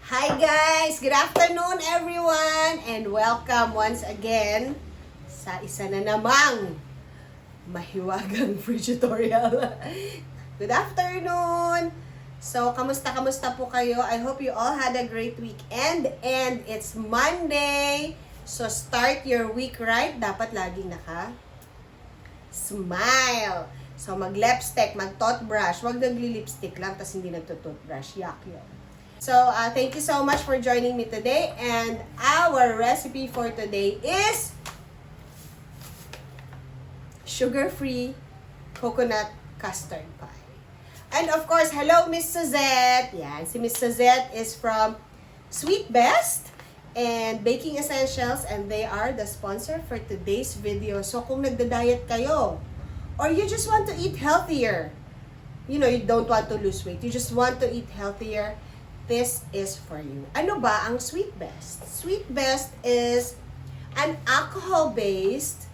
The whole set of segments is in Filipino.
Hi guys! Good afternoon everyone! And welcome once again sa isa na namang mahiwagang free tutorial. Good afternoon! So, kamusta po kayo? I hope you all had a great weekend and it's Monday. So, start your week right. Dapat laging smile. So, mag-lipstick, mag-toothbrush. Huwag nagli-lipstick lang, tas hindi nagto-toothbrush. Yuck yun. So, thank you so much for joining me today. And our recipe for today is sugar-free coconut custard pie. And of course, hello Miss Suzette. Yan, si Miss Suzette is from Sweet Best and Baking Essentials, and they are the sponsor for today's video. So, kung nagda-diet kayo, or you just want to eat healthier, you know, you don't want to lose weight, you just want to eat healthier, this is for you. Ano ba ang Sweet Best? Sweet Best is an alcohol-based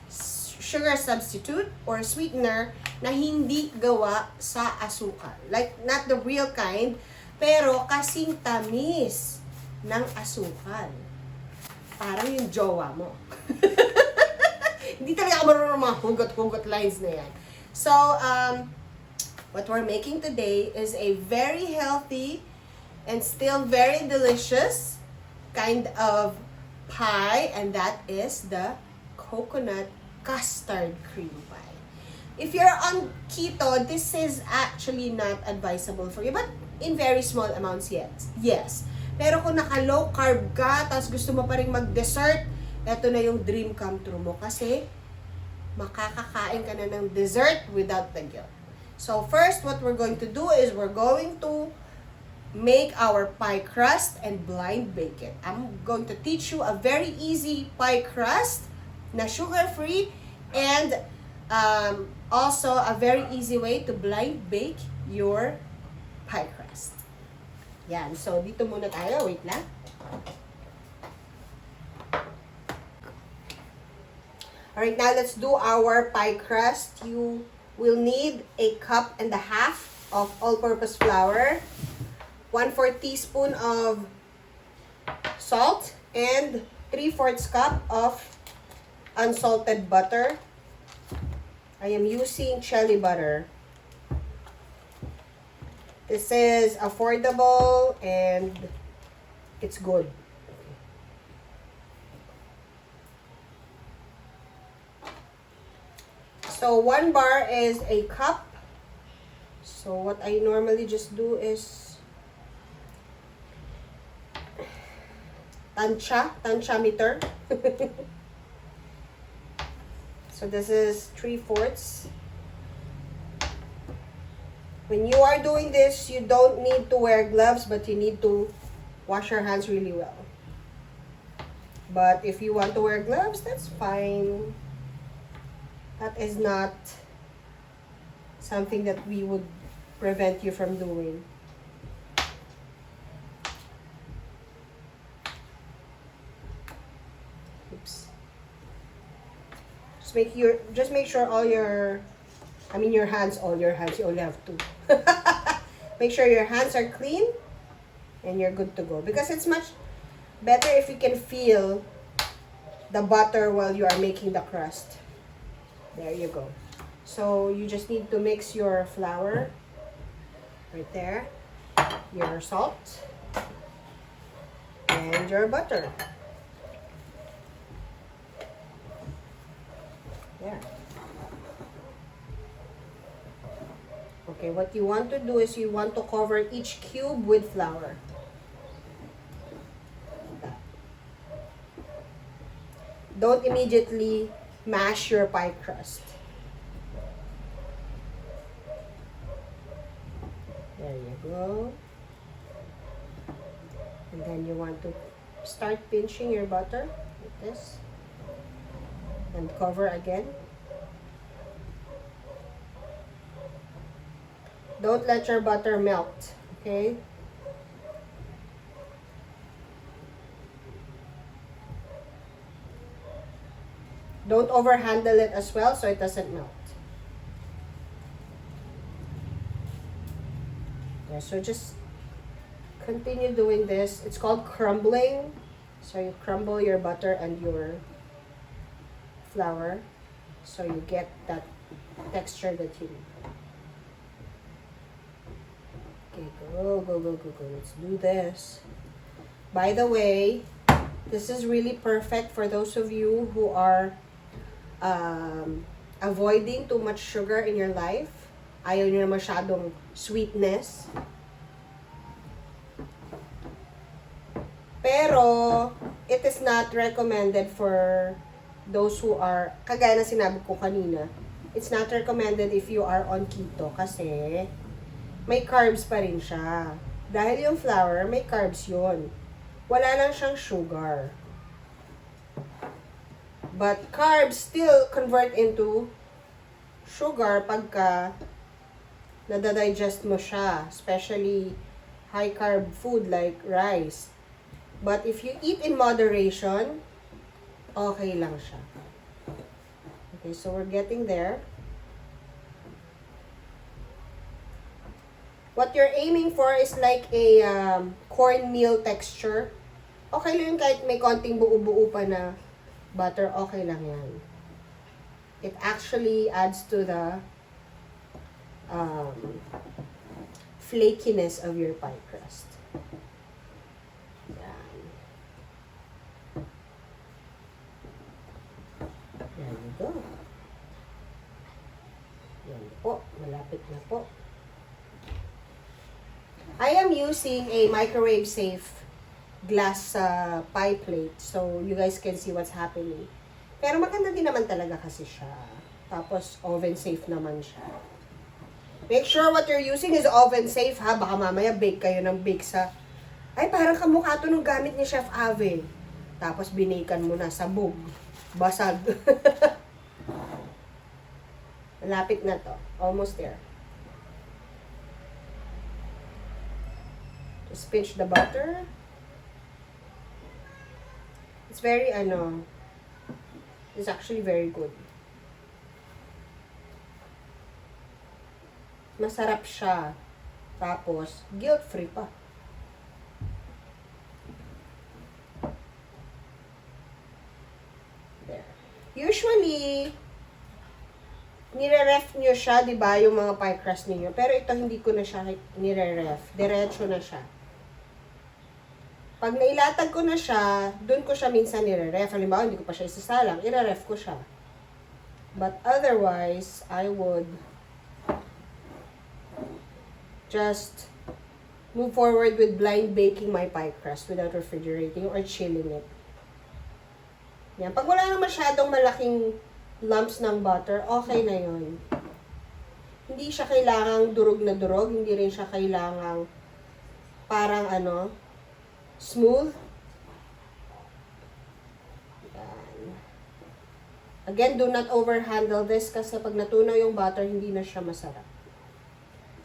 sugar substitute or sweetener na hindi gawa sa asukal. Like, not the real kind, pero kasing tamis ng asukal. Parang yung jowa mo. Hindi talaga ako marunong mga hugot-hugot lines na yan. So, what we're making today is a very healthy and still very delicious kind of pie, and that is the coconut custard cream pie. If you're on keto, this is actually not advisable for you, but in very small amounts, yes. Pero kung naka-low carb ka, tapos gusto mo pa rin mag-dessert, eto na yung dream come true mo kasi makakakain ka na ng dessert without the guilt. So first, what we're going to do is we're going to make our pie crust and blind bake it. I'm going to teach you a very easy pie crust na sugar-free and also a very easy way to blind bake your pie crust. Yan. So, dito muna tayo. Wait lang. Alright, now let's do our pie crust. You will need a cup and a half of all-purpose flour, 1/4 teaspoon of salt, and 3/4 cup of unsalted butter. I am using chili butter. This is affordable and it's good. So 1 bar is a cup. So what I normally just do is tansya meter. So this is 3/4. When you are doing this, you don't need to wear gloves, but you need to wash your hands really well. But if you want to wear gloves, that's fine. That is not something that we would prevent you from doing. Oops. Just make sure all your hands, you only have 2. Make sure your hands are clean and you're good to go. Because it's much better if you can feel the butter while you are making the crust. There you go. So you just need to mix your flour right there, your salt, and your butter. There. Okay, what you want to do is you want to cover each cube with flour. Don't immediately mash your pie crust. There you go. And then you want to start pinching your butter like this. And cover again. Don't let your butter melt, okay? Don't overhandle it as well so it doesn't melt. There, so just continue doing this. It's called crumbling. So you crumble your butter and your flour. So you get that texture that you need. Okay, go. Let's do this. By the way, this is really perfect for those of you who are avoiding too much sugar in your life. Ayaw nyo na masyadong sweetness. Pero, it is not recommended for those who are, kagaya na sinabi ko kanina, it's not recommended if you are on keto kasi may carbs pa rin siya. Dahil yung flour, may carbs yun. Wala lang siyang sugar. But carbs still convert into sugar pagka nadadigest mo siya. Especially high carb food like rice. But if you eat in moderation, okay lang siya. Okay, so we're getting there. What you're aiming for is like a cornmeal texture. Okay lang yun kahit may konting buo-buo pa na butter, okay lang yan. It actually adds to the flakiness of your pie crust. Yan. There you go. Yan po, malapit na po. I am using a microwave safe glass pie plate so you guys can see what's happening. Pero maganda din naman talaga kasi siya. Tapos oven safe naman siya. Make sure what you're using is oven safe ha. Baka mamaya bake kayo ng bake sa... Ay parang kamukha to nung gamit ni Chef Ave. Tapos binakan mo na sabog. Basag. Malapit na to. Almost there. Just pinch the butter. It's very, it's actually very good. Masarap siya. Tapos, guilt-free pa. There. Usually, nire-ref nyo siya, di ba, yung mga pie crust ninyo. Pero ito, hindi ko na siya nire-ref. Diretso na siya. Pag nailatag ko na siya, dun ko siya minsan nire-ref. Halimbawa, hindi ko pa siya isasalang, ire-ref ko siya. But otherwise, I would just move forward with blind baking my pie crust without refrigerating or chilling it. Yan. Pag wala nang masyadong malaking lumps ng butter, okay na yun. Hindi siya kailangang durog na durog, hindi rin siya kailangang parang smooth. Yan. Again, do not overhandle this kasi pag natunaw yung butter, hindi na siya masarap.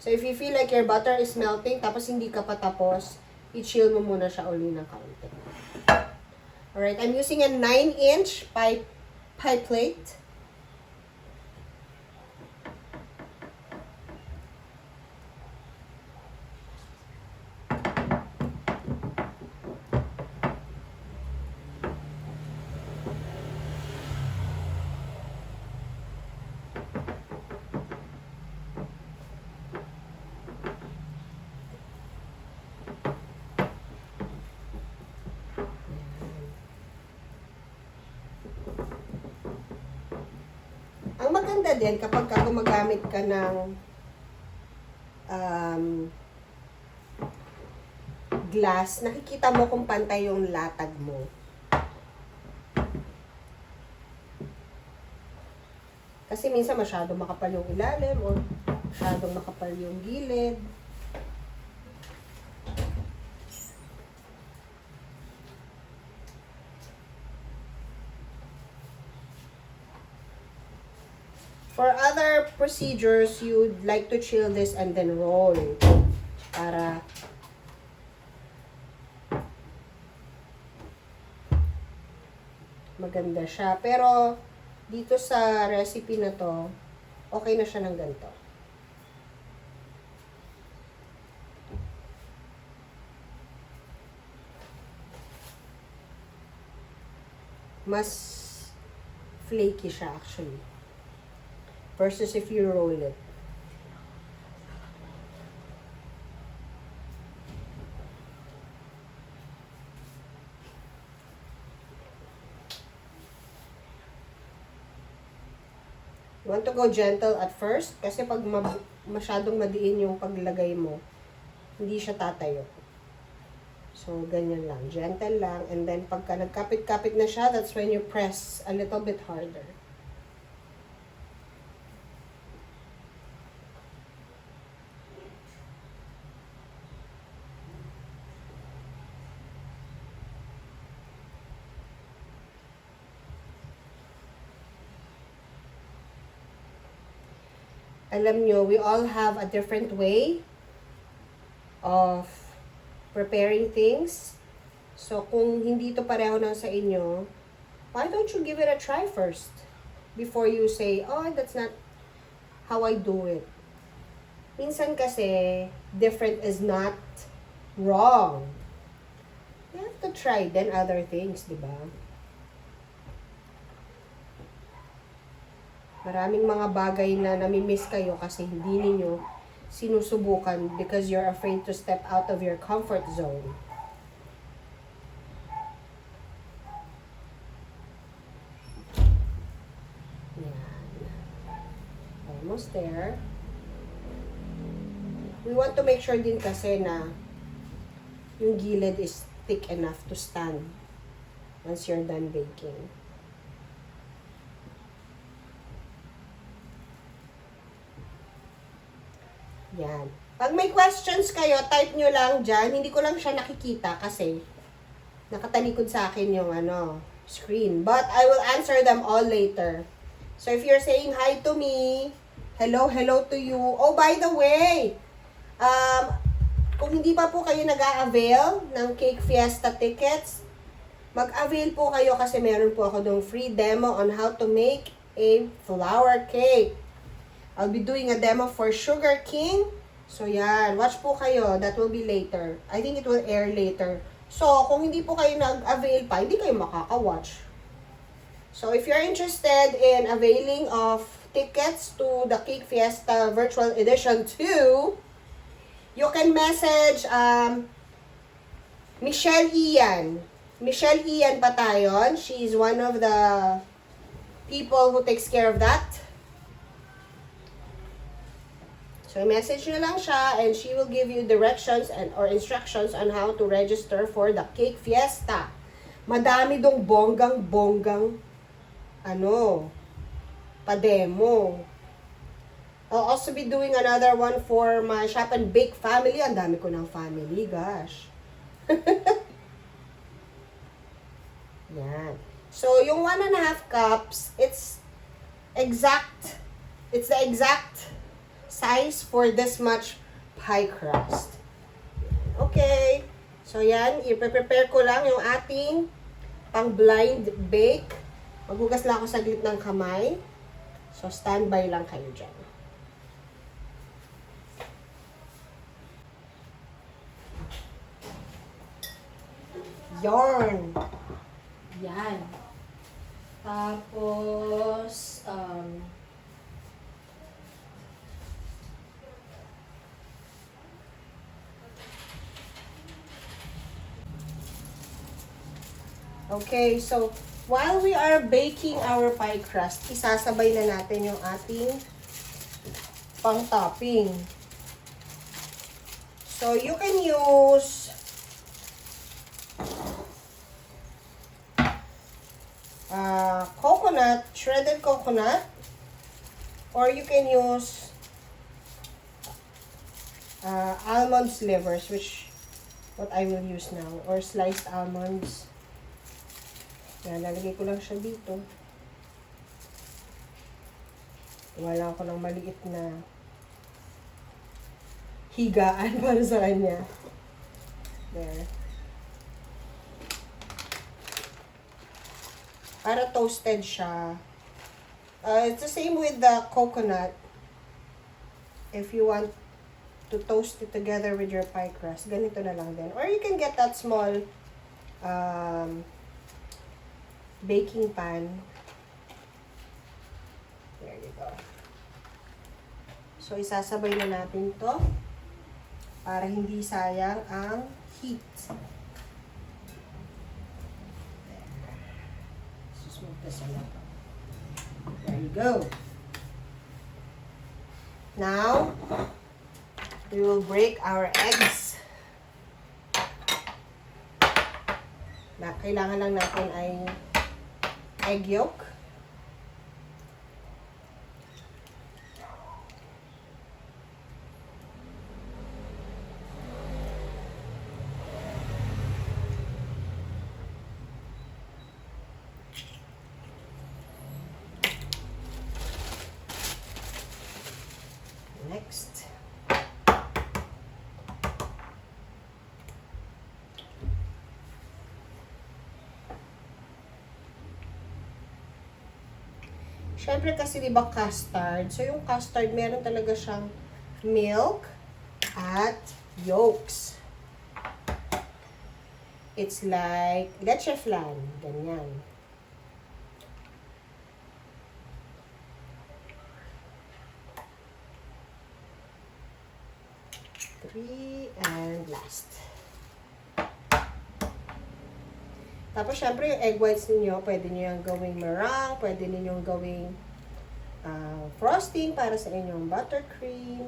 So, if you feel like your butter is melting, tapos hindi ka pa tapos, i-chill mo muna siya uli ng kaunti. Alright, I'm using a 9-inch pie plate. Ang maganda din kapag gumagamit ka ng glass, nakikita mo kung pantay yung latag mo. Kasi minsan masyadong makapal yung ilalim o masyadong makapal yung gilid. For other procedures, you'd like to chill this and then roll para maganda siya. Pero dito sa recipe na to, okay na siya ng ganito. mas flaky siya actually. Versus if you roll it. You want to go gentle at first kasi pag masyadong madiin yung paglagay mo, hindi siya tatayo. So, ganyan lang. Gentle lang. And then, pagka nagkapit-kapit na siya, that's when you press a little bit harder. Alam nyo, we all have a different way of preparing things. So, kung hindi ito pareho na sa inyo, why don't you give it a try first? Before you say, oh, that's not how I do it. Minsan kasi, different is not wrong. You have to try then other things, di ba? Maraming mga bagay na namimiss kayo kasi hindi ninyo sinusubukan because you're afraid to step out of your comfort zone. Yan. Almost there. We want to make sure din kasi na yung gilid is thick enough to stand once you're done baking. Yan. Pag may questions kayo, type nyo lang dyan. Hindi ko lang siya nakikita kasi nakatalikod sa akin yung screen. But I will answer them all later. So if you're saying hi to me, hello to you. Oh, by the way, kung hindi pa po kayo nag-a-avail ng Cake Fiesta tickets, mag-avail po kayo kasi meron po ako ng free demo on how to make a flour cake. I'll be doing a demo for Sugar King. So, yan. Watch po kayo. That will be later. I think it will air later. So, kung hindi po kayo nag-avail pa, hindi kayo makaka-watch. So, if you're interested in availing of tickets to the Cake Fiesta Virtual Edition 2, you can message Michelle Ian. Michelle Ian Patayon. She's one of the people who takes care of that. So, message nyo lang siya and she will give you directions or instructions on how to register for the Cake Fiesta. Madami dong bonggang pa-demo. I'll also be doing another one for my Shop and Bake family. Ang dami ko ng family, gosh. Yan. So, yung 1.5 cups, it's the exact size for this much pie crust. Okay. So, yan. I-prepare ko lang yung ating pang-blind bake. Maghugas lang ako saglit ng kamay. So, standby lang kayo dyan. Yarn. Yan. Tapos, okay, so, while we are baking our pie crust, isasabay na natin yung ating pang-topping. So, you can use coconut, shredded coconut, or you can use almond slivers, which what I will use now, or sliced almonds. Yan, lalagay ko lang siya dito. Wala ko ng maliit na higaan para sa kanya. There. Para toasted siya. It's the same with the coconut. If you want to toast it together with your pie crust, ganito na lang din. Or you can get that small baking pan. There you go. So, isasabay na natin to para hindi sayang ang heat. Smooth this one. There you go. Now, we will break our eggs. Kailangan lang natin ay egg yolk. Next. Siyempre kasi diba custard, so yung custard meron talaga siyang milk at yolks. It's like leche flan, ganyan. 3 and last. Tapos, syempre, yung egg whites ninyo, pwede nyo yung gawing meringue, pwede ninyong gawing frosting para sa inyong buttercream.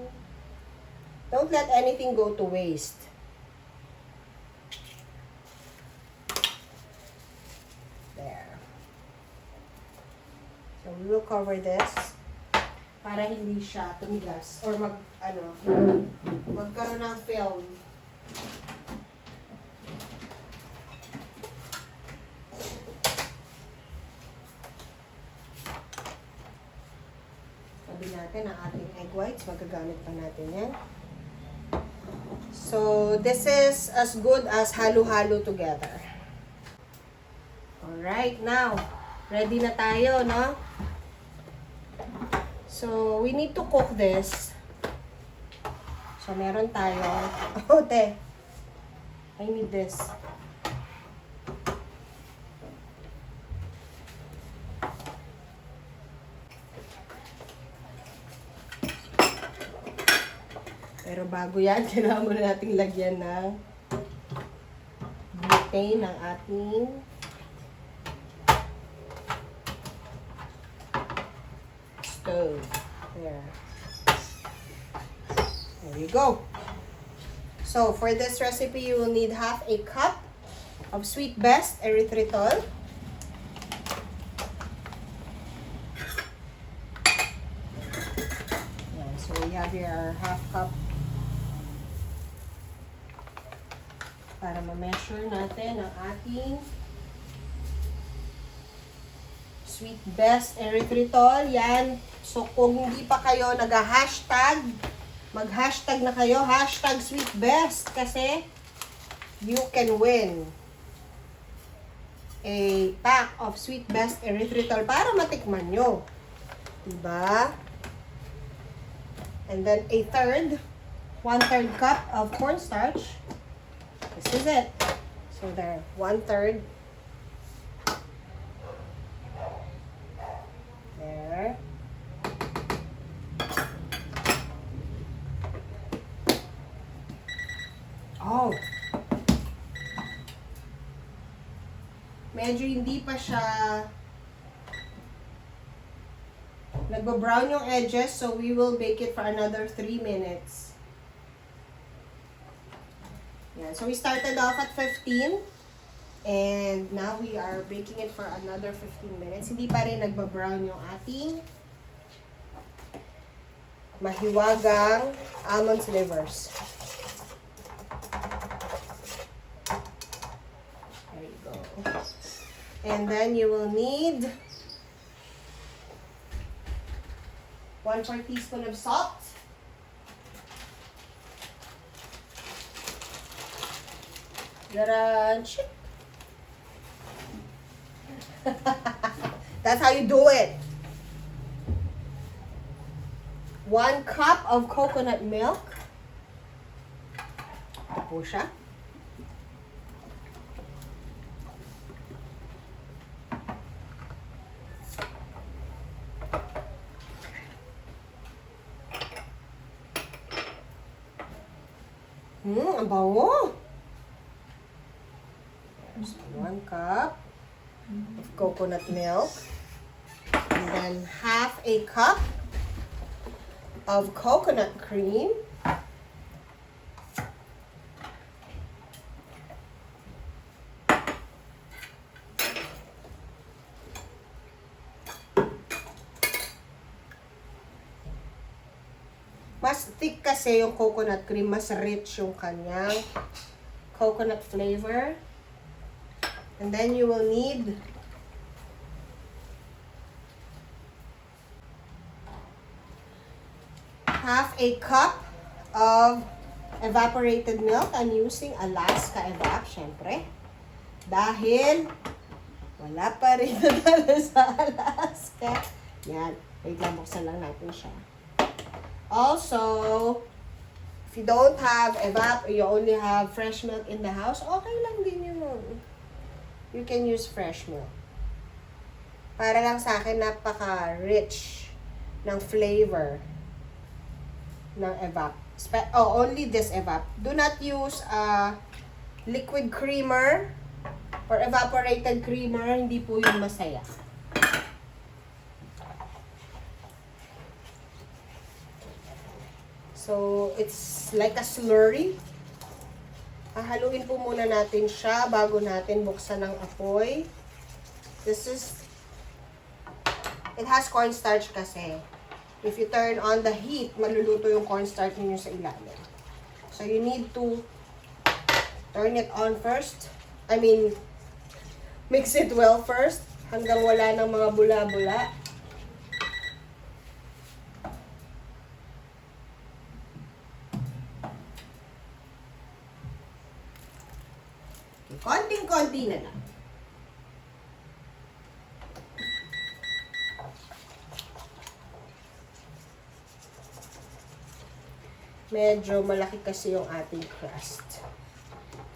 Don't let anything go to waste. There. So, we will cover this para hindi siya tumigas or magkaroon ng film. Sabi natin ang ating egg whites, magagamit pa natin yan. So, this is as good as halo-halo together. Alright, now, ready na tayo, no? So, we need to cook this. So, meron tayo. Oh, te. I need this. Pero bago yan, kailangan muna nating lagyan ng butane ng ating stove. There. There you go. So, for this recipe, you will need half a cup of sweet best erythritol. Yeah, so we have here our half cup para ma-measure natin ang ating sweet best erythritol. Yan. So, kung hindi pa kayo nag-hashtag, mag-hashtag na kayo, hashtag sweet best, kasi you can win a pack of sweet best erythritol para matikman nyo. Diba? And then a third, 1/3 cup of cornstarch. This is it. So there, 1/3. There. Oh. Medyo hindi pa siya nagbo-brown yung edges, so we will bake it for another 3 minutes. Yeah, so we started off at 15 and now we are baking it for another 15 minutes. Hindi pa rin nagbo-brown yung ating mahiwagang almond slivers. There you go. And then you will need 1/4 teaspoon of salt. Garanchik. That's how you do it. 1 cup of coconut milk. Ito po siya. Ang bango. There's 1 cup of coconut milk. And then half a cup of coconut cream. Mas thick kasi yung coconut cream, mas rich yung kanyang coconut flavor. And then you will need half a cup of evaporated milk. I'm using Alaska Evap, syempre. Dahil wala pa rin nadala sa Alaska. Yan. Wait lang, buksan lang natin siya. Also, if you don't have evap, you only have fresh milk in the house, okay lang din yun. You can use fresh milk. Para lang sa akin, napaka-rich ng flavor ng evap. Only this evap. Do not use liquid creamer or evaporated creamer. Hindi po yun masaya. So, it's like a slurry. Haluin po muna natin siya bago natin buksan ng apoy. It has cornstarch kasi. If you turn on the heat, maluluto yung cornstarch ninyo sa ilalim. So, you need to turn it on first. Mix it well first hanggang wala ng mga bula-bula. Konting-konti na lang. Medyo malaki kasi yung ating crust.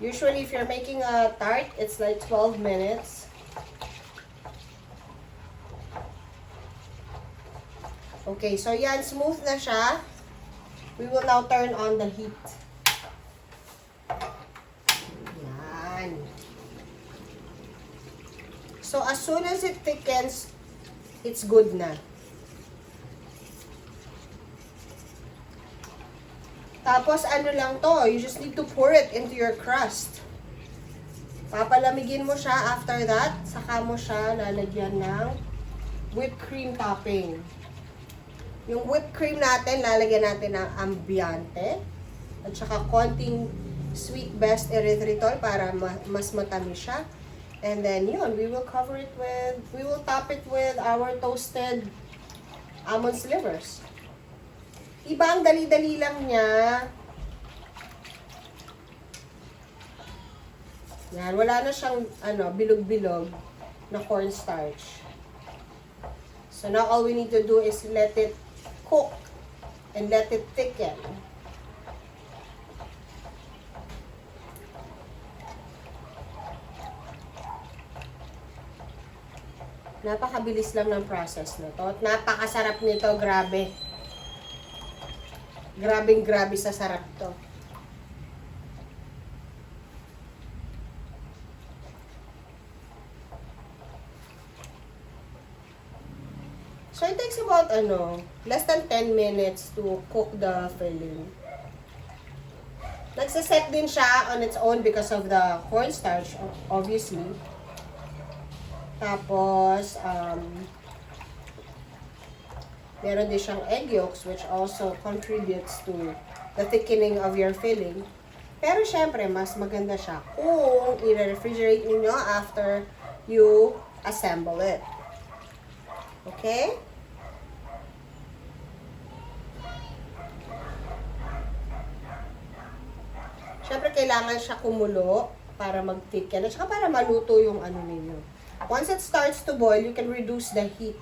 Usually, if you're making a tart, it's like 12 minutes. Okay, so yan, smooth na siya. We will now turn on the heat. So, as soon as it thickens, it's good na. Tapos, ano lang to, you just need to pour it into your crust. Papalamigin mo siya after that, saka mo siya lalagyan ng whipped cream topping. Yung whipped cream natin, lalagyan natin ng ambiente, at saka konting sweet best erythritol para mas matamis siya. And then, yun, we will top it with our toasted almond slivers. Iba ang dali-dali lang niya. Yan, wala na siyang, bilog-bilog na cornstarch. So, now all we need to do is let it cook and let it thicken. Napakabilis lang ng process na to. At napakasarap nito, grabe. Grabe sa sarap to. So, it takes about, less than 10 minutes to cook the filling. Nagsaset din siya on its own because of the cornstarch, obviously. Tapos, meron din siyang egg yolks which also contributes to the thickening of your filling. Pero syempre, mas maganda siya kung i-refrigerate niyo after you assemble it. Okay? Syempre, kailangan siya kumulo para mag-thicken at saka para maluto yung ninyo. Once it starts to boil, you can reduce the heat.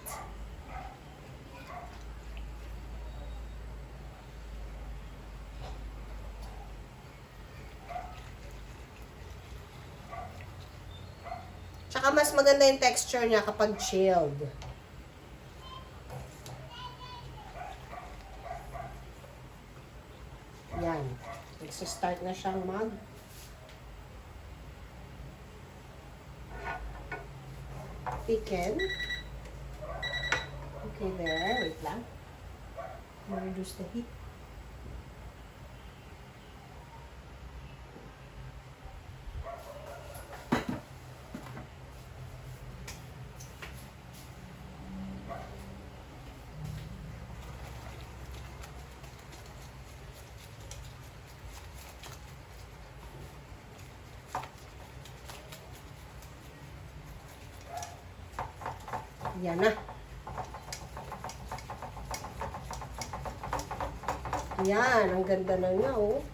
Tsaka mas maganda yung texture niya kapag chilled. Yan. Start na siyang thicken. Okay, there. Wait lang. Reduce the heat. Yan na. Yan, ang ganda na niya, oh.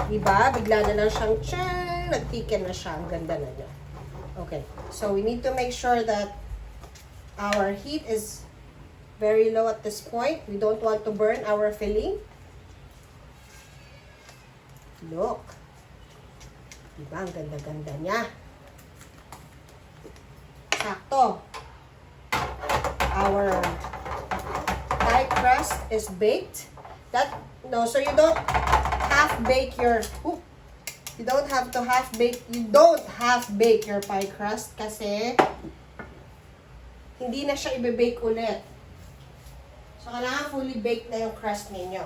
Diba? Bigla na lang siyang nag-thicken na siya. Ang ganda na niya. Okay. So, we need to make sure that our heat is very low at this point. We don't want to burn our filling. Look. Diba? Ang ganda-ganda niya. Sakto. Our pie crust is baked. So you don't half bake your you don't have bake your pie crust kasi hindi na siya ibe-bake ulit. So kailangan fully baked na yung crust ninyo.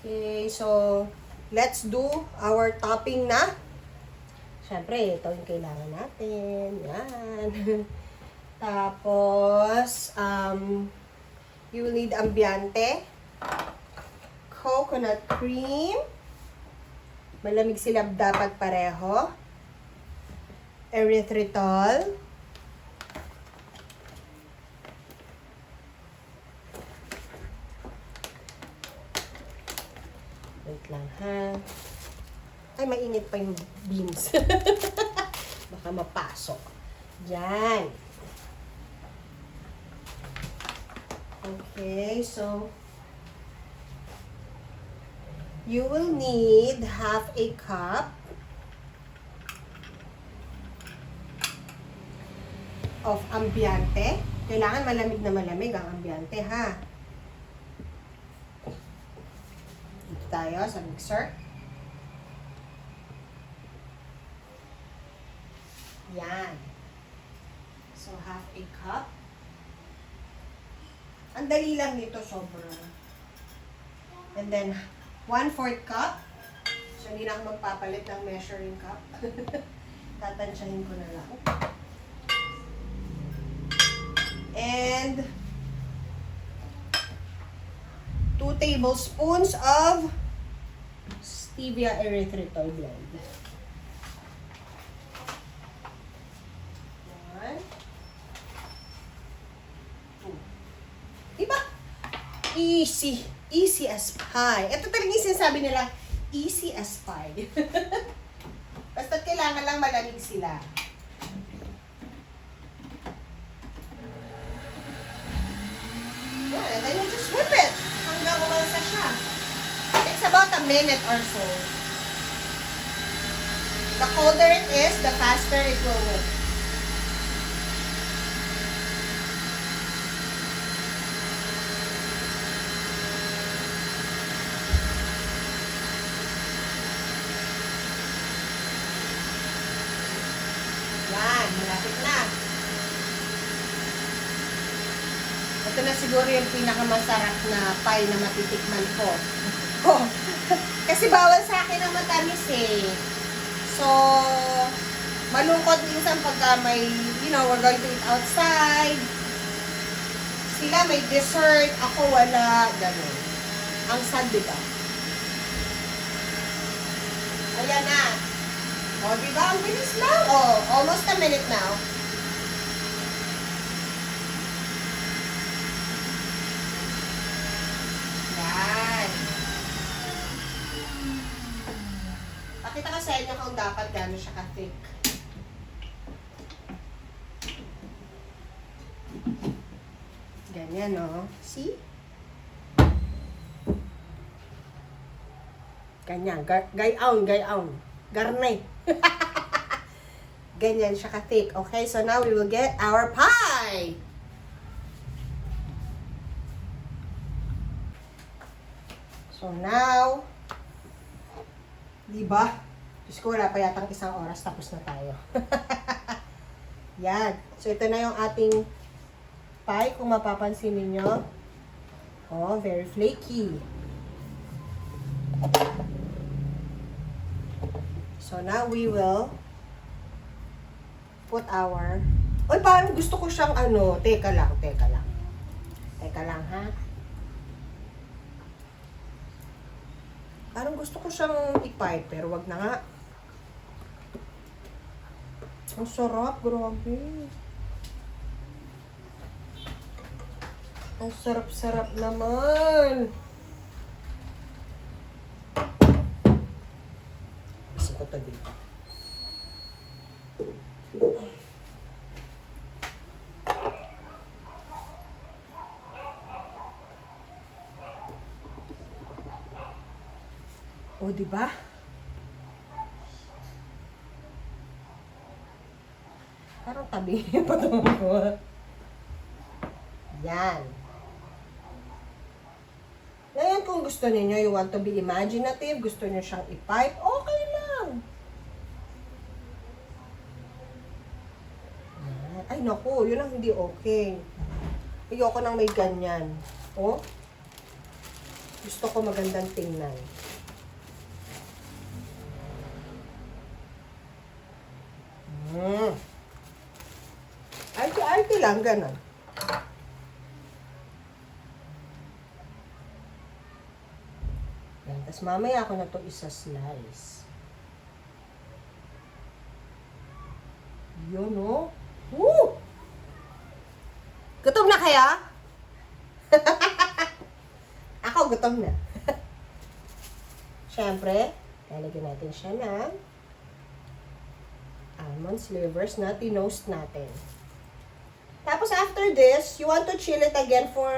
Okay, so let's do our topping na. Siyempre, ito yung kailangan natin. Yan. Tapos, you will need ambiente, coconut cream, malamig sila dapat pareho, erythritol, wait lang ha. Ay, mainit pa yung beans. Baka mapasok. Yan. Okay, so you will need half a cup of ambiente. Kailangan malamig na malamig ang ambiente, ha? Dito tayo sa mixer. Yan. So, half a cup. Ang dali lang nito, sobra. And then, 1/4 cup. So, hindi na ako magpapalit ng measuring cup. Tatansyahin ko na lang. And 2 tablespoons of stevia erythritol blend. Diba? Easy. Easy as pie. Ito talaga yung sinasabi nila, easy as pie. Basta kailangan lang malamig sila. Yeah, and then you just whip it hanggang umalsa siya. It's about a minute or so. The colder it is, the faster it will whip. Yan, malapit na. Ito na siguro yung pinakamasarap na pie na matitikman ko. Oh, kasi bawal sa akin ang matamis eh. So, malungkot minsan pagka may, we're going to eat outside. Sila may dessert, ako wala, gano'n. Ang sad, diba? Ayan na. O, diba? Ang bilis lang. O, almost a minute now. Yan. Pakita ko sa inyo kung dapat gano'n siya ka-thick. Ganyan, no? See? Ganyan. Gayaon. Garne. Ganyan siya ka-thick. Okay, so now we will get our pie. So now, diba? Diyos ko, wala pa yatang isang oras, tapos na tayo. Yan. So ito na yung ating pie, kung mapapansin niyo. Oh, very flaky. So now we will put our... Oy, parang gusto ko siyang ano, teka lang. Teka lang, ha? Parang gusto ko siyang i-pipe, pero wag na nga. Ang sarap, grabe. Ang sarap-sarap naman. Kasi ko ito dito. O, diba? Parang tabi yung patungo ko. Yan. Ngayon, kung gusto niyo, you want to be imaginative, gusto niyo siyang i-pipe, okay lang. Ay, naku, yun ang hindi okay. Ayoko nang may ganyan. Oh? Gusto ko magandang tingnan. Arte lang, ganun. Yan, tapos mamaya ako na to isa-slice. Yun, oh. Woo! Gutom na kaya? Ako, gutom na. Siyempre, lalagyan natin siya ng almond slivers na tinost natin. Tapos after this, you want to chill it again for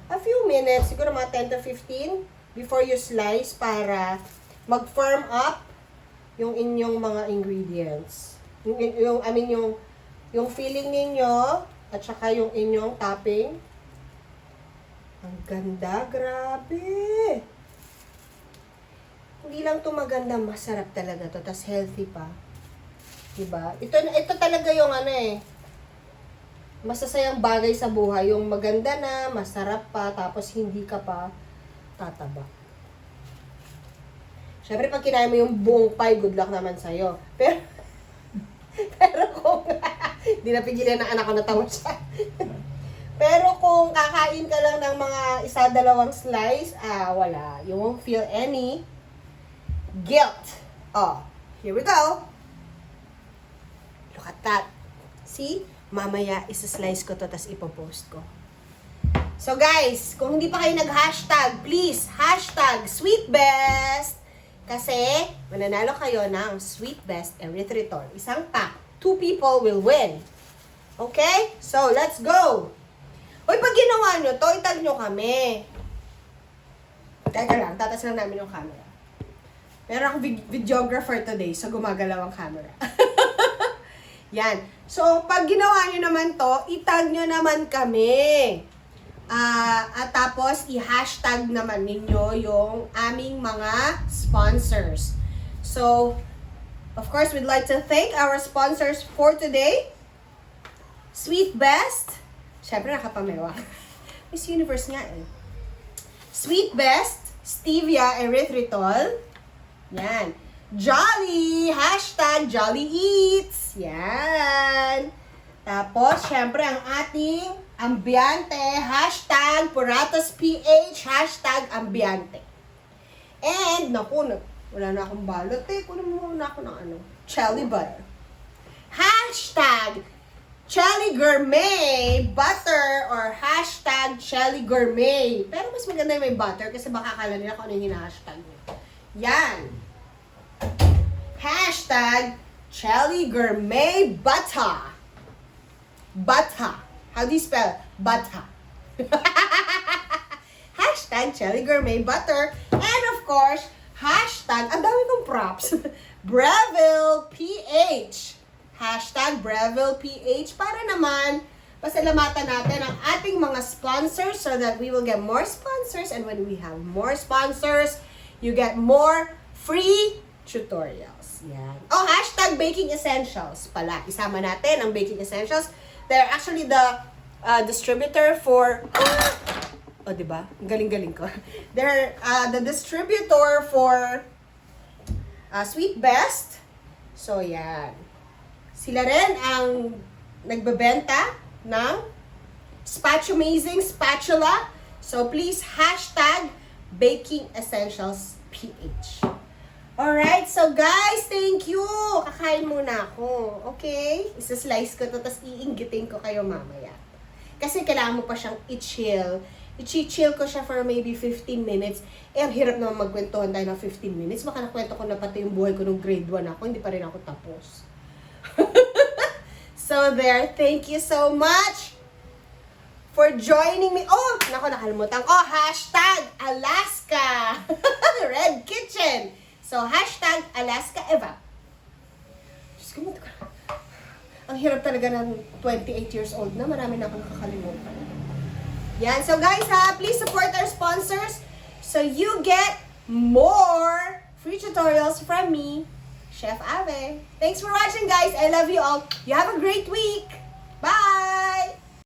a few minutes, siguro mga 10 to 15 before you slice para mag-firm up yung inyong mga ingredients. Yung filling ninyo at saka yung inyong topping. Ang ganda, grabe. Hindi lang to maganda, masarap talaga to, tas healthy pa. Diba? Ito talaga yung ano eh, masasayang bagay sa buhay, yung maganda na, masarap pa, tapos hindi ka pa tataba. Siyempre, pag kinain mo yung buong pie, good luck naman sa'yo. Pero kung, hindi napigilan ng anak ko, natawa siya. Pero kung kakain ka lang ng mga isa-dalawang slice, wala. You won't feel any guilt. Oh, here we go. Look at that. See? Mamaya, isa-slice ko to, tas ipopost ko. So guys, kung hindi pa kayo nag-hashtag, please, hashtag SweetBest. Kasi, mananalo kayo ng SweetBest Erythritol. Isang pack. 2 people will win. Okay? So, let's go! Uy, pag ginawa nyo to, itag nyo kami. Teka lang, tatas lang namin yung camera. Meron akong videographer today, so gumagalaw ang camera. Yan. So, pag ginawa nyo naman to, itag nyo naman kami. At tapos, i-hashtag naman ninyo yung aming mga sponsors. So, of course, we'd like to thank our sponsors for today. SweetBest. Siyempre, nakapamewak. Miss Universe nga eh. SweetBest, Stevia Erythritol. Yan. Jolly! Hashtag Jolly Eats. Yan. Tapos, syempre, ang ating ambiente. Hashtag Puratos PH. Hashtag ambiente. And, naku, wala na akong balot eh. Kunin mo na ako ng ano. Jelly butter. Hashtag Jelly Gourmet Butter or hashtag Jelly Gourmet. Pero mas maganda yung may butter kasi baka akala nila kung ano yung hina-hashtag nyo. Yan. Hashtag Jelly Gourmet Butter. Butter. How do you spell butter? Hashtag Jelly Gourmet Butter. And of course, hashtag, ang dami kong props. Breville PH. #BrevillePH para naman pasalamatan natin ang ating mga sponsors so that we will get more sponsors, and when we have more sponsors, you get more free tutorials. Yan. Oh, #Baking Essentials pala. Isama natin ang Baking Essentials. They're actually the distributor for... Oh, diba? Galing-galing ko. They're the distributor for Sweet Best. So, yan. Sila rin ang nagbebenta ng Spatchumazing Spatula. So, please, #Baking Essentials PH. Alright, so guys, thank you. Kakain muna ako. Okay? Isa-slice ko to, tapos iinggitin ko kayo mamaya. Kasi kailangan mo pa siyang i-chill. I-chill ko siya for maybe 15 minutes. Eh, ang hirap naman magkwentuhan tayo ng 15 minutes. Baka nakwento ko na pati yung buhay ko nung grade 1 ako. Hindi pa rin ako tapos. So there, thank you so much for joining me. Oh, naku, nakalimutan ko. #Alaska Red Kitchen. So, #AlaskaEva. Diyos ko, ang hirap talaga ng 28 years old na. Marami na akong kakalimutan. Yan. So, guys, please support our sponsors so you get more free tutorials from me, Chef Ave. Thanks for watching, guys. I love you all. You have a great week. Bye!